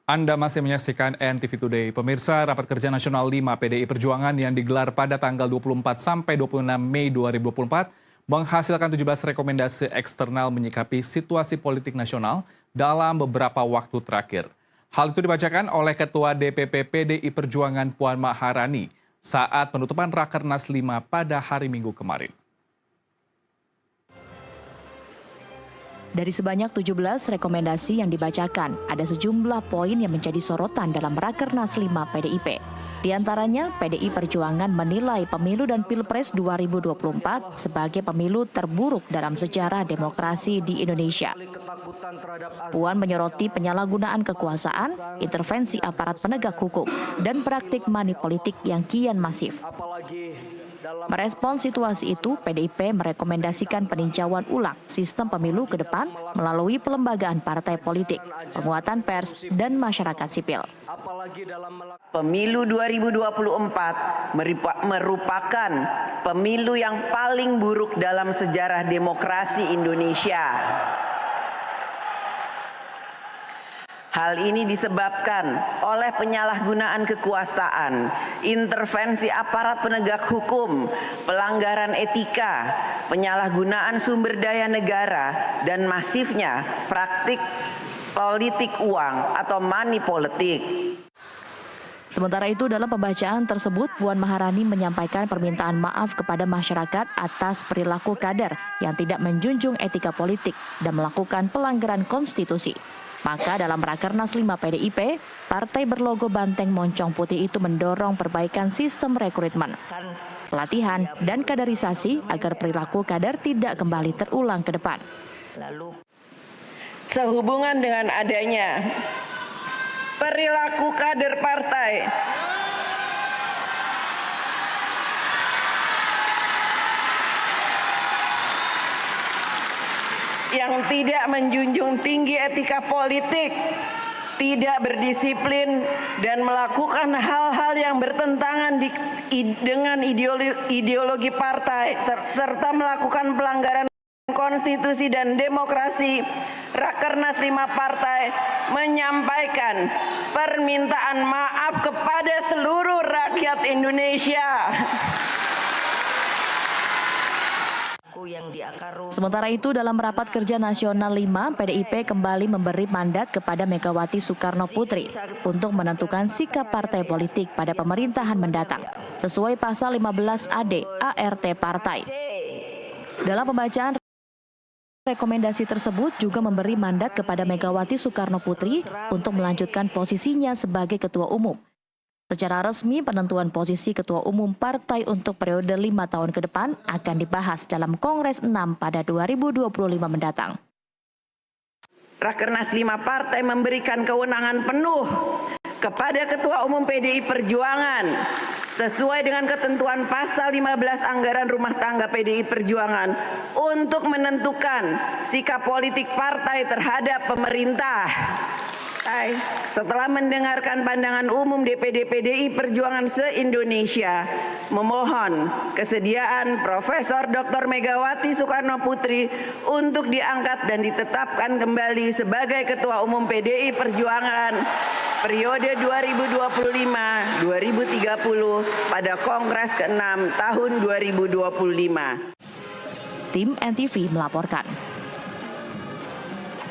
Anda masih menyaksikan NTV Today. Pemirsa, Rapat Kerja Nasional 5 PDI Perjuangan yang digelar pada tanggal 24 sampai 26 Mei 2024 menghasilkan 17 rekomendasi eksternal menyikapi situasi politik nasional dalam beberapa waktu terakhir. Hal itu dibacakan oleh Ketua DPP PDI Perjuangan Puan Maharani saat penutupan Rakernas 5 pada hari Minggu kemarin. Dari sebanyak 17 rekomendasi yang dibacakan, ada sejumlah poin yang menjadi sorotan dalam Rakernas 5 PDIP. Di antaranya, PDI Perjuangan menilai pemilu dan Pilpres 2024 sebagai pemilu terburuk dalam sejarah demokrasi di Indonesia. Puan menyoroti penyalahgunaan kekuasaan, intervensi aparat penegak hukum, dan praktik money politik yang kian masif. Merespons situasi itu, PDIP merekomendasikan peninjauan ulang sistem pemilu ke depan melalui pelembagaan partai politik, penguatan pers, dan masyarakat sipil. Pemilu 2024 merupakan pemilu yang paling buruk dalam sejarah demokrasi Indonesia. Hal ini disebabkan oleh penyalahgunaan kekuasaan, intervensi aparat penegak hukum, pelanggaran etika, penyalahgunaan sumber daya negara, dan masifnya praktik politik uang atau money politik. Sementara itu, dalam pembacaan tersebut, Puan Maharani menyampaikan permintaan maaf kepada masyarakat atas perilaku kader yang tidak menjunjung etika politik dan melakukan pelanggaran konstitusi. Maka dalam Rakernas 5 PDIP, partai berlogo banteng moncong putih itu mendorong perbaikan sistem rekrutmen, pelatihan, dan kaderisasi agar perilaku kader tidak kembali terulang ke depan. Sehubungan dengan adanya perilaku kader partai yang tidak menjunjung tinggi etika politik, tidak berdisiplin, dan melakukan hal-hal yang bertentangan dengan ideologi partai, serta melakukan pelanggaran konstitusi dan demokrasi, Rakernas 5 partai menyampaikan permintaan maaf kepada seluruh rakyat Indonesia. Sementara itu, dalam Rapat Kerja Nasional 5, PDIP kembali memberi mandat kepada Megawati Soekarno Putri untuk menentukan sikap partai politik pada pemerintahan mendatang, sesuai pasal 15 AD ART Partai. Dalam pembacaan rekomendasi tersebut juga memberi mandat kepada Megawati Soekarno Putri untuk melanjutkan posisinya sebagai Ketua Umum. Secara resmi, penentuan posisi Ketua Umum Partai untuk periode 5 tahun ke depan akan dibahas dalam Kongres 6 pada 2025 mendatang. Rakernas 5 partai memberikan kewenangan penuh kepada Ketua Umum PDI Perjuangan sesuai dengan ketentuan pasal 15 Anggaran Rumah Tangga PDI Perjuangan untuk menentukan sikap politik partai terhadap pemerintah. Setelah mendengarkan pandangan umum DPD PDI Perjuangan se-Indonesia, memohon kesediaan Profesor Dr. Megawati Soekarno Putri untuk diangkat dan ditetapkan kembali sebagai Ketua Umum PDI Perjuangan periode 2025-2030 pada Kongres ke-6 tahun 2025. Tim NTV melaporkan.